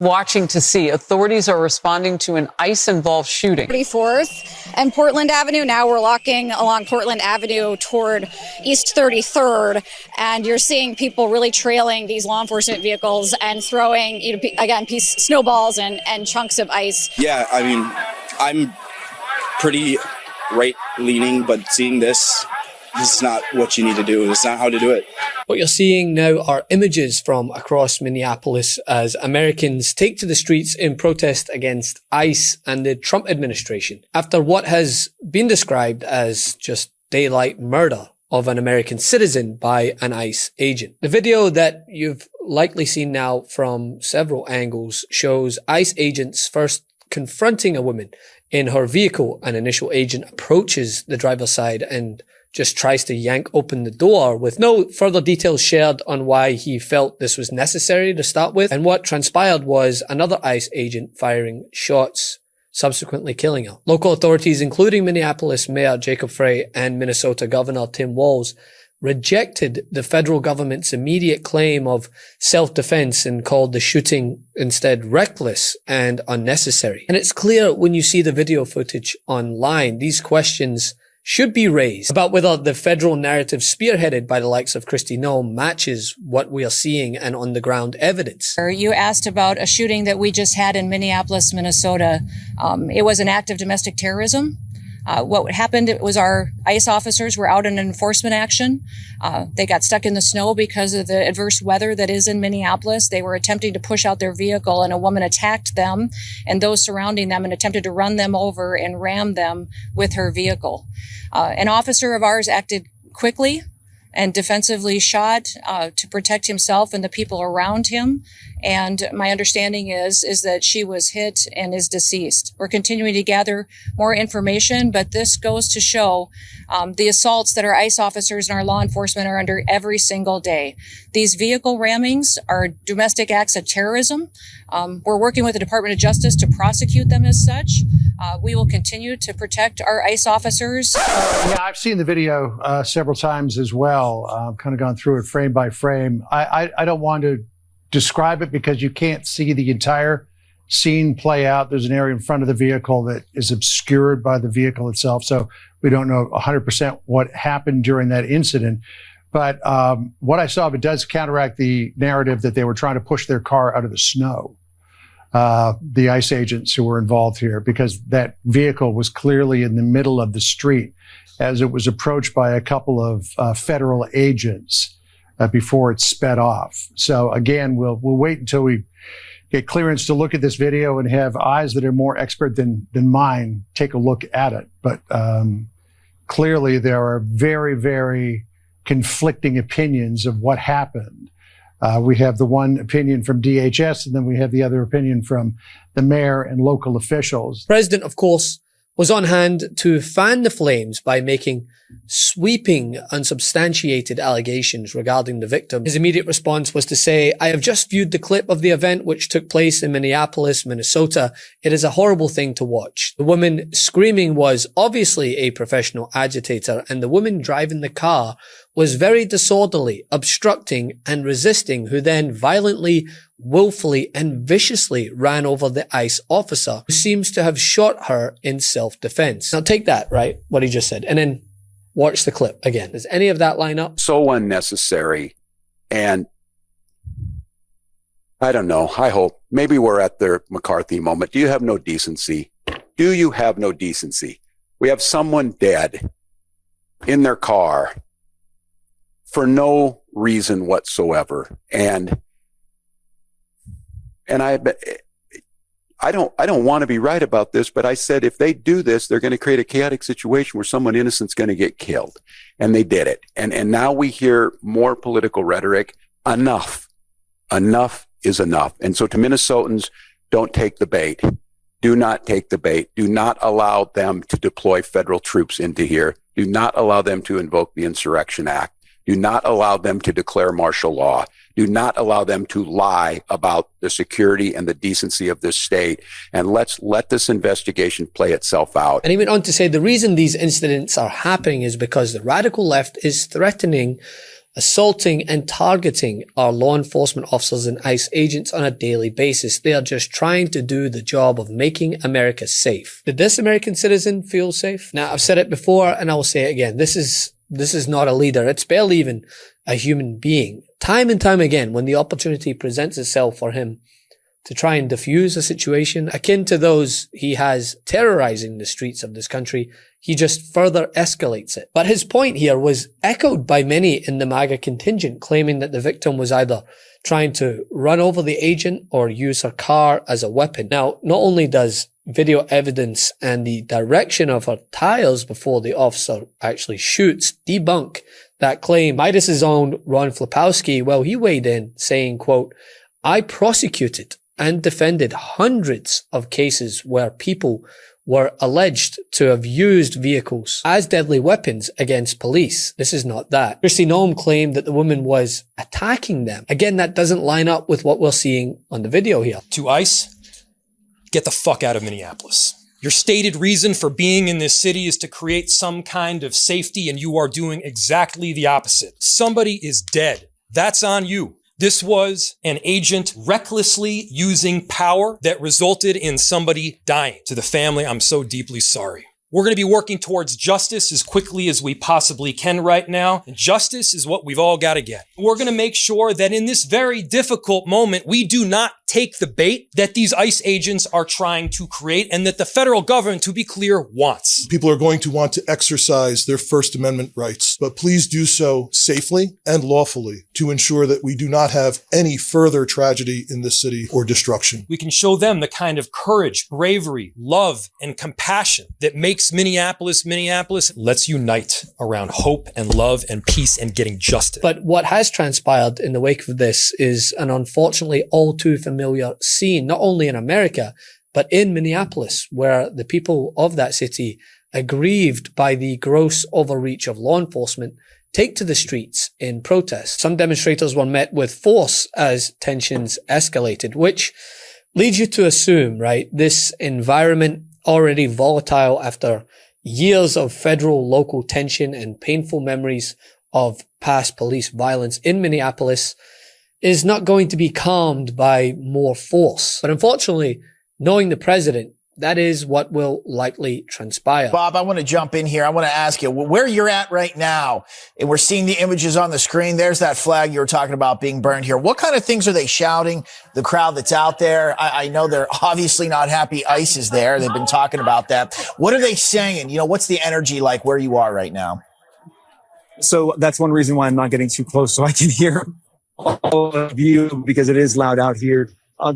Watching to see. Authorities are responding to an ICE-involved shooting. 34th and Portland Avenue. Now we're walking along Portland Avenue toward East 33rd, and you're seeing people really trailing these law enforcement vehicles and throwing, again, snowballs and chunks of ice. Yeah, I mean, I'm pretty right-leaning, but seeing this is not what you need to do. It's not how to do it. What you're seeing now are images from across Minneapolis as Americans take to the streets in protest against ICE and the Trump administration after what has been described as just daylight murder of an American citizen by an ICE agent. The video that you've likely seen now from several angles shows ICE agents first confronting a woman in her vehicle. An initial agent approaches the driver's side and just tries to yank open the door with no further details shared on why he felt this was necessary to start with. And what transpired was another ICE agent firing shots, subsequently killing her. Local authorities, including Minneapolis Mayor Jacob Frey and Minnesota Governor Tim Walz, rejected the federal government's immediate claim of self-defense and called the shooting instead reckless and unnecessary. And it's clear when you see the video footage online, these questions should be raised about whether the federal narrative spearheaded by the likes of Kristi Noem matches what we are seeing and on-the-ground evidence. You asked about a shooting that we just had in Minneapolis, Minnesota. It was an act of domestic terrorism. What happened was our ICE officers were out in enforcement action. They got stuck in the snow because of the adverse weather that is in Minneapolis. They were attempting to push out their vehicle, and a woman attacked them and those surrounding them and attempted to run them over and ram them with her vehicle. An officer of ours acted quickly and defensively shot to protect himself and the people around him. And my understanding is that she was hit and is deceased. We're continuing to gather more information, but this goes to show the assaults that our ICE officers and our law enforcement are under every single day. These vehicle rammings are domestic acts of terrorism. We're working with the Department of Justice to prosecute them as such. We will continue to protect our ICE officers. Yeah, I've seen the video several times as well. I've kind of gone through it frame by frame. I don't want to describe it because you can't see the entire scene play out. There's an area in front of the vehicle that is obscured by the vehicle itself, so we don't know 100% what happened during that incident. But what I saw, it does counteract the narrative that they were trying to push their car out of the snow. The ICE agents who were involved here, because that vehicle was clearly in the middle of the street as it was approached by a couple of federal agents before it sped off. So again, we'll wait until we get clearance to look at this video and have eyes that are more expert than mine take a look at it. But clearly there are very, very conflicting opinions of what happened. We have the one opinion from DHS, and then we have the other opinion from the mayor and local officials. The president, of course, was on hand to fan the flames by making sweeping, unsubstantiated allegations regarding the victim. His immediate response was to say, "I have just viewed the clip of the event which took place in Minneapolis, Minnesota. It is a horrible thing to watch. The woman screaming was obviously a professional agitator, and the woman driving the car was very disorderly, obstructing and resisting, who then violently, willfully and viciously ran over the ICE officer, who seems to have shot her in self-defense." Now take that, right? What he just said. And then watch the clip again. Does any of that line up? So unnecessary. And I don't know. I hope maybe we're at the McCarthy moment. Do you have no decency? Do you have no decency? We have someone dead in their car for no reason whatsoever. And I don't want to be right about this, but I said, if they do this, they're going to create a chaotic situation where someone innocent's going to get killed. And they did it. And now we hear more political rhetoric. Enough is enough. And so to Minnesotans, don't take the bait. Do not take the bait. Do not allow them to deploy federal troops into here. Do not allow them to invoke the Insurrection Act. Do not allow them to declare martial law. Do not allow them to lie about the security and the decency of this state. And let's let this investigation play itself out. And he went on to say the reason these incidents are happening is because the radical left is threatening assaulting and targeting our law enforcement officers and ICE agents on a daily basis. They are just trying to do the job of making America safe. Did this American citizen feel safe? Now, I've said it before and I will say it again. This is not a leader. It's barely even a human being. Time and time again, when the opportunity presents itself for him to try and diffuse a situation akin to those he has terrorizing the streets of this country, he just further escalates it. But his point here was echoed by many in the MAGA contingent, claiming that the victim was either trying to run over the agent or use her car as a weapon. Now, not only does video evidence and the direction of her tires before the officer actually shoots debunk that claim, Meidas's own Ron Flipowski, well, he weighed in saying, quote, "I prosecuted and defended hundreds of cases where people were alleged to have used vehicles as deadly weapons against police. This is not that." Kristi Noem claimed that the woman was attacking them. Again, that doesn't line up with what we're seeing on the video here. To ICE, get the fuck out of Minneapolis. Your stated reason for being in this city is to create some kind of safety, and you are doing exactly the opposite. Somebody is dead. That's on you. This was an agent recklessly using power that resulted in somebody dying. To the family, I'm so deeply sorry. We're going to be working towards justice as quickly as we possibly can right now. And justice is what we've all got to get. We're going to make sure that in this very difficult moment, we do not take the bait that these ICE agents are trying to create and that the federal government, to be clear, wants. People are going to want to exercise their First Amendment rights, but please do so safely and lawfully to ensure that we do not have any further tragedy in this city or destruction. We can show them the kind of courage, bravery, love, and compassion that makes Minneapolis. Let's unite around hope and love and peace and getting justice. But what has transpired in the wake of this is an unfortunately all too familiar scene, not only in America, but in Minneapolis, where the people of that city, aggrieved by the gross overreach of law enforcement, take to the streets in protest. Some demonstrators were met with force as tensions escalated, which leads you to assume, right, this environment already volatile after years of federal local tension and painful memories of past police violence in Minneapolis is not going to be calmed by more force. But unfortunately, knowing the president, that is what will likely transpire. Bob, I want to jump in here. I want to ask you where you're at right now. And we're seeing the images on the screen. There's that flag you were talking about being burned here. What kind of things are they shouting? The crowd that's out there. I know they're obviously not happy ICE is there. They've been talking about that. What are they saying? You know, what's the energy like where you are right now? So that's one reason why I'm not getting too close so I can hear all of you, because it is loud out here.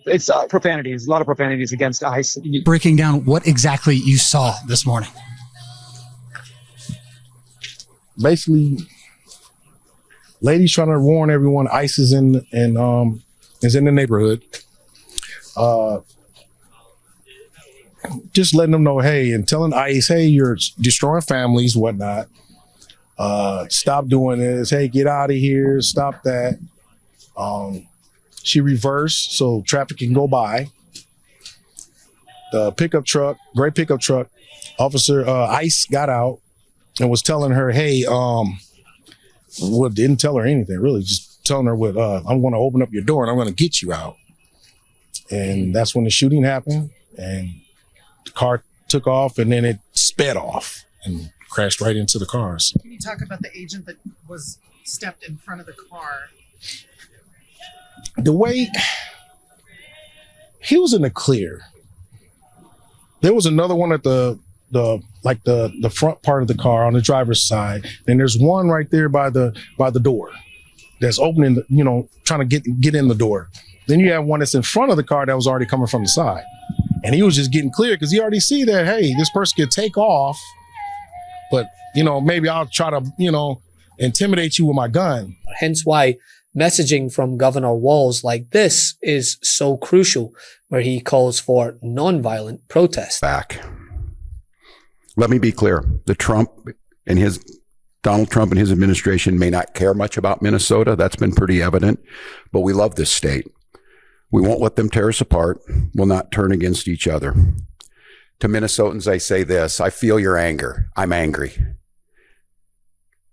It's profanities, a lot of profanities against ICE. Breaking down what exactly you saw this morning. Basically, ladies trying to warn everyone ICE is in the neighborhood. Just letting them know, hey, and telling ICE, hey, you're destroying families, whatnot. Stop doing this. Hey, get out of here. Stop that. She reversed so traffic can go by. The pickup truck, gray pickup truck, officer ICE got out and was telling her, hey, well, didn't tell her anything, really, just telling her what, I'm going to open up your door and I'm going to get you out. And that's when the shooting happened and the car took off and then it sped off and crashed right into the cars. Can you talk about the agent that was stepped in front of the car? The way he was in the clear. There was another one at the front part of the car on the driver's side. And there's one right there by the door that's opening, trying to get in the door. Then you have one that's in front of the car that was already coming from the side. And he was just getting clear because he already see that, hey, this person could take off, but, maybe I'll try to, intimidate you with my gun. Hence why messaging from Governor Walz like this is so crucial, where he calls for nonviolent protest. Back. Let me be clear. Donald Trump and his administration may not care much about Minnesota. That's been pretty evident, but we love this state. We won't let them tear us apart. We'll not turn against each other. To Minnesotans, I say this: I feel your anger. I'm angry.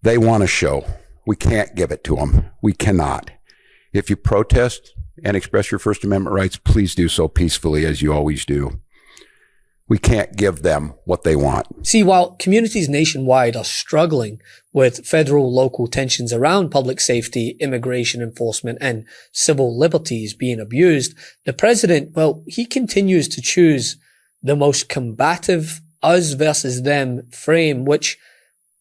They want a show. We can't give it to them. We cannot. If you protest and express your First Amendment rights, please do so peacefully as you always do. We can't give them what they want. See, while communities nationwide are struggling with federal local tensions around public safety, immigration enforcement, and civil liberties being abused, the president, well, he continues to choose the most combative us versus them frame, which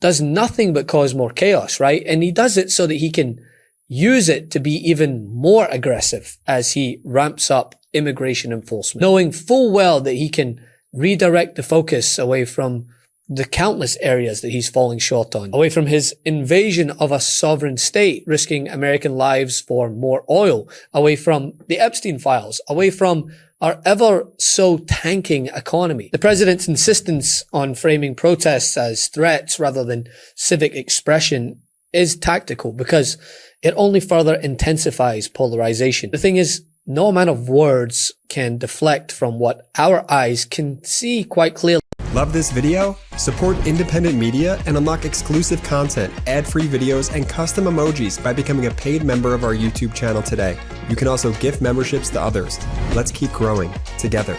does nothing but cause more chaos, right? And he does it so that he can use it to be even more aggressive as he ramps up immigration enforcement, knowing full well that he can redirect the focus away from the countless areas that he's falling short on, away from his invasion of a sovereign state, risking American lives for more oil, away from the Epstein files, away from our ever so tanking economy. The president's insistence on framing protests as threats rather than civic expression is tactical because it only further intensifies polarization. The thing is, no amount of words can deflect from what our eyes can see quite clearly. Love this video? Support independent media and unlock exclusive content, ad-free videos, and custom emojis by becoming a paid member of our YouTube channel today. You can also gift memberships to others. Let's keep growing together.